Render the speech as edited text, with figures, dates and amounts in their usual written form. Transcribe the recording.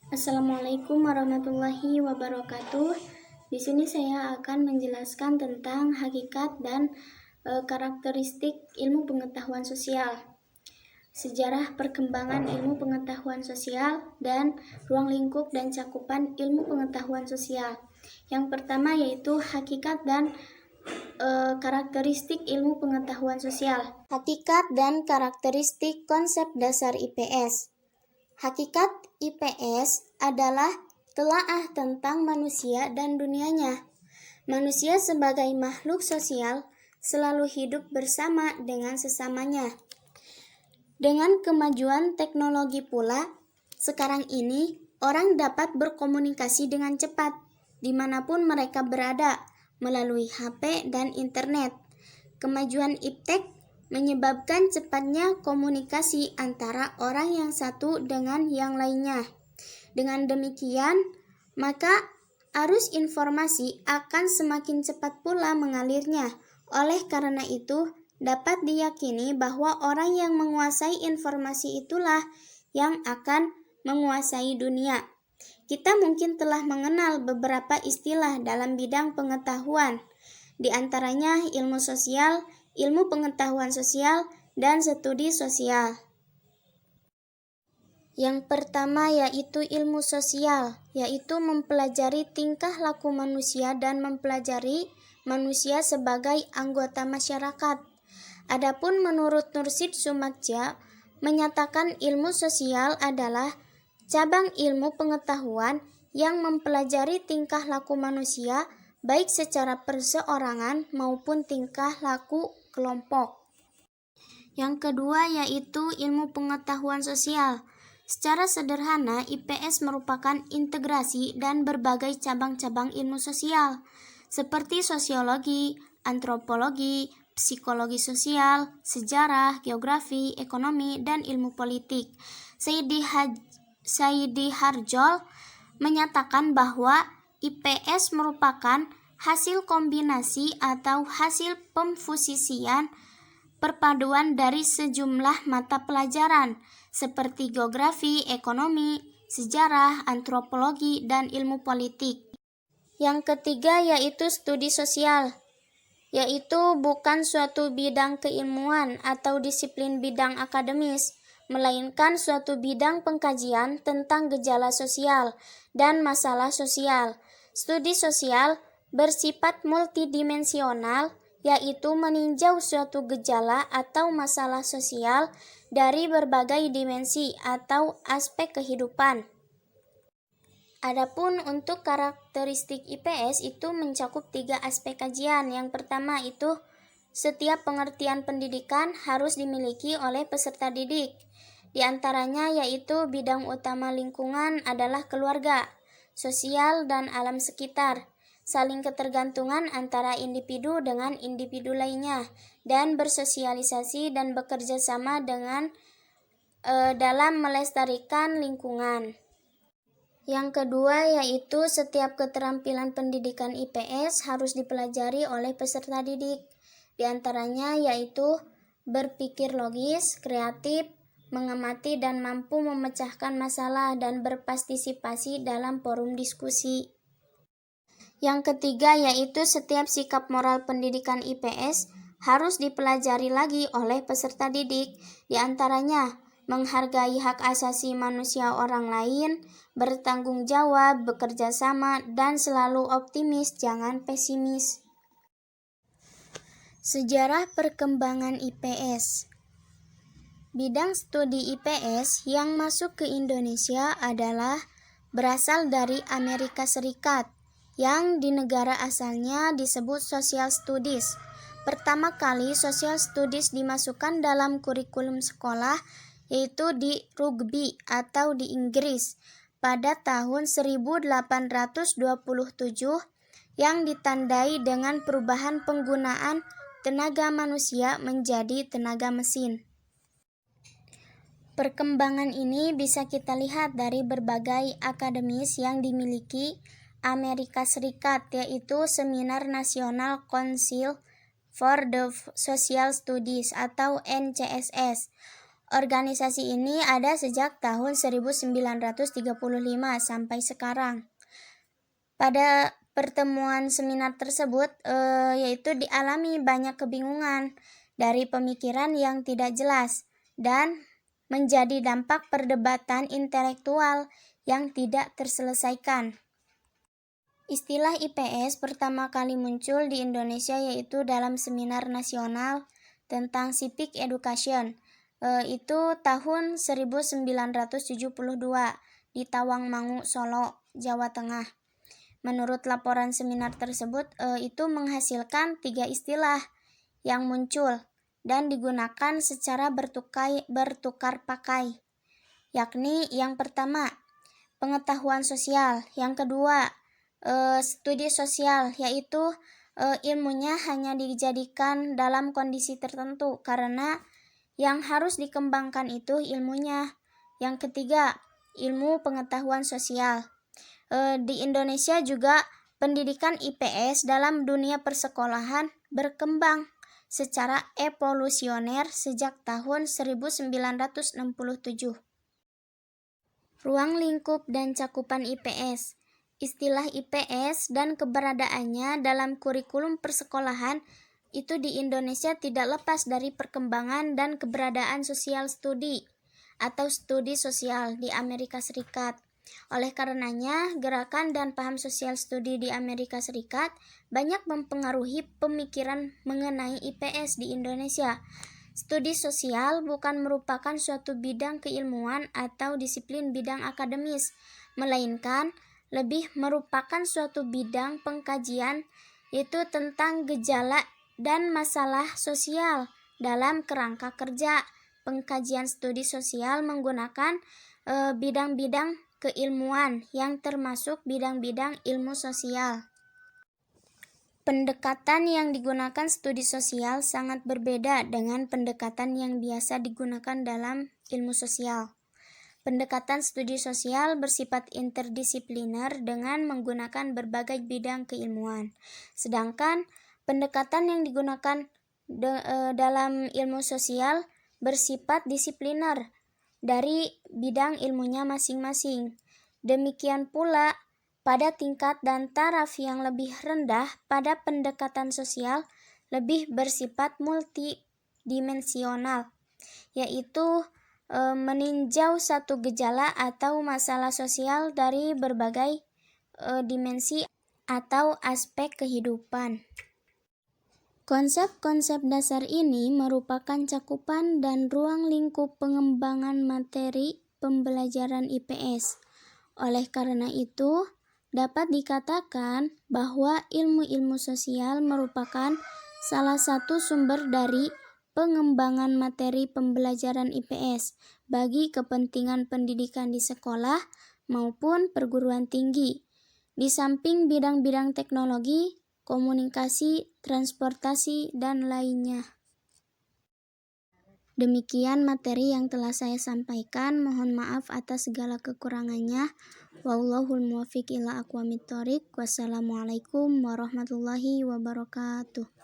Assalamualaikum warahmatullahi wabarakatuh. Di sini saya akan menjelaskan tentang hakikat dan karakteristik ilmu pengetahuan sosial, sejarah perkembangan ilmu pengetahuan sosial, dan ruang lingkup dan cakupan ilmu pengetahuan sosial. Yang pertama yaitu hakikat dan karakteristik ilmu pengetahuan sosial. Hakikat dan karakteristik konsep dasar IPS. Hakikat IPS adalah telaah tentang manusia dan dunianya. Manusia sebagai makhluk sosial selalu hidup bersama dengan sesamanya. Dengan kemajuan teknologi pula, sekarang ini orang dapat berkomunikasi dengan cepat dimanapun mereka berada melalui HP dan internet. Kemajuan iptek menyebabkan cepatnya komunikasi antara orang yang satu dengan yang lainnya. Dengan demikian, maka arus informasi akan semakin cepat pula mengalirnya. Oleh karena itu, dapat diyakini bahwa orang yang menguasai informasi itulah yang akan menguasai dunia. Kita mungkin telah mengenal beberapa istilah dalam bidang pengetahuan, di antaranya ilmu sosial, ilmu pengetahuan sosial, dan studi sosial. Yang pertama yaitu ilmu sosial, yaitu mempelajari tingkah laku manusia dan mempelajari manusia sebagai anggota masyarakat. Adapun menurut Nursid Sumadja, menyatakan ilmu sosial adalah cabang ilmu pengetahuan yang mempelajari tingkah laku manusia baik secara perseorangan maupun tingkah laku kelompok. Yang kedua yaitu ilmu pengetahuan sosial. Secara sederhana, IPS merupakan integrasi dan berbagai cabang-cabang ilmu sosial, seperti sosiologi, antropologi, psikologi sosial, sejarah, geografi, ekonomi, dan ilmu politik. Saidi Harjol menyatakan bahwa IPS merupakan hasil kombinasi atau hasil pemfusisian perpaduan dari sejumlah mata pelajaran seperti geografi, ekonomi, sejarah, antropologi, dan ilmu politik. Yang ketiga yaitu studi sosial, yaitu bukan suatu bidang keilmuan atau disiplin bidang akademis, melainkan suatu bidang pengkajian tentang gejala sosial dan masalah sosial. Studi sosial bersifat multidimensional, yaitu meninjau suatu gejala atau masalah sosial dari berbagai dimensi atau aspek kehidupan. Adapun untuk karakteristik IPS itu mencakup 3 aspek kajian. Yang pertama itu setiap pengertian pendidikan harus dimiliki oleh peserta didik. Di antaranya yaitu bidang utama lingkungan adalah keluarga, sosial, dan alam sekitar, saling ketergantungan antara individu dengan individu lainnya, dan bersosialisasi dan bekerja sama dengan dalam melestarikan lingkungan. Yang kedua yaitu setiap keterampilan pendidikan IPS harus dipelajari oleh peserta didik. Di antaranya yaitu berpikir logis, kreatif, mengamati dan mampu memecahkan masalah dan berpartisipasi dalam forum diskusi. Yang ketiga yaitu setiap sikap moral pendidikan IPS harus dipelajari lagi oleh peserta didik. Di antaranya menghargai hak asasi manusia orang lain, bertanggung jawab, bekerja sama, dan selalu optimis, jangan pesimis. Sejarah perkembangan IPS. Bidang studi IPS yang masuk ke Indonesia adalah berasal dari Amerika Serikat, yang di negara asalnya disebut Social Studies. Pertama kali Social Studies dimasukkan dalam kurikulum sekolah yaitu di Rugby atau di Inggris pada tahun 1827 yang ditandai dengan perubahan penggunaan tenaga manusia menjadi tenaga mesin. Perkembangan ini bisa kita lihat dari berbagai akademis yang dimiliki Amerika Serikat, yaitu Seminar Nasional Council for the Social Studies atau NCSS, Organisasi ini ada sejak tahun 1935 sampai sekarang. Pada pertemuan seminar tersebut, yaitu dialami banyak kebingungan dari pemikiran yang tidak jelas dan menjadi dampak perdebatan intelektual yang tidak terselesaikan. Istilah IPS pertama kali muncul di Indonesia yaitu dalam seminar nasional tentang civic education, itu tahun 1972 di Tawangmangu, Solo, Jawa Tengah. Menurut laporan seminar tersebut, itu menghasilkan 3 istilah yang muncul dan digunakan secara bertukar pakai, yakni yang pertama, pengetahuan sosial, yang kedua, studi sosial, yaitu ilmunya hanya dijadikan dalam kondisi tertentu karena yang harus dikembangkan itu ilmunya. Yang ketiga, ilmu pengetahuan sosial. Di Indonesia juga pendidikan IPS dalam dunia persekolahan berkembang secara evolusioner sejak tahun 1967. Ruang lingkup dan cakupan IPS. Istilah IPS dan keberadaannya dalam kurikulum persekolahan itu di Indonesia tidak lepas dari perkembangan dan keberadaan sosial studi atau studi sosial di Amerika Serikat. Oleh karenanya, gerakan dan paham sosial studi di Amerika Serikat banyak mempengaruhi pemikiran mengenai IPS di Indonesia. Studi sosial bukan merupakan suatu bidang keilmuan atau disiplin bidang akademis, melainkan lebih merupakan suatu bidang pengkajian yaitu tentang gejala dan masalah sosial dalam kerangka kerja. Pengkajian studi sosial menggunakan bidang-bidang keilmuan yang termasuk bidang-bidang ilmu sosial. Pendekatan yang digunakan studi sosial sangat berbeda dengan pendekatan yang biasa digunakan dalam ilmu sosial. Pendekatan studi sosial bersifat interdisipliner dengan menggunakan berbagai bidang keilmuan. Sedangkan pendekatan yang digunakan dalam ilmu sosial bersifat disipliner dari bidang ilmunya masing-masing. Demikian pula pada tingkat dan taraf yang lebih rendah pada pendekatan sosial lebih bersifat multidimensional, yaitu meninjau satu gejala atau masalah sosial dari berbagai dimensi atau aspek kehidupan. Konsep-konsep dasar ini merupakan cakupan dan ruang lingkup pengembangan materi pembelajaran IPS. Oleh karena itu, dapat dikatakan bahwa ilmu-ilmu sosial merupakan salah satu sumber dari pengembangan materi pembelajaran IPS bagi kepentingan pendidikan di sekolah maupun perguruan tinggi, di samping bidang-bidang teknologi, komunikasi, transportasi, dan lainnya. Demikian materi yang telah saya sampaikan. Mohon maaf atas segala kekurangannya. Wallahul muwaffiq ila aqwamit thoriq. Wassalamualaikum warahmatullahi wabarakatuh.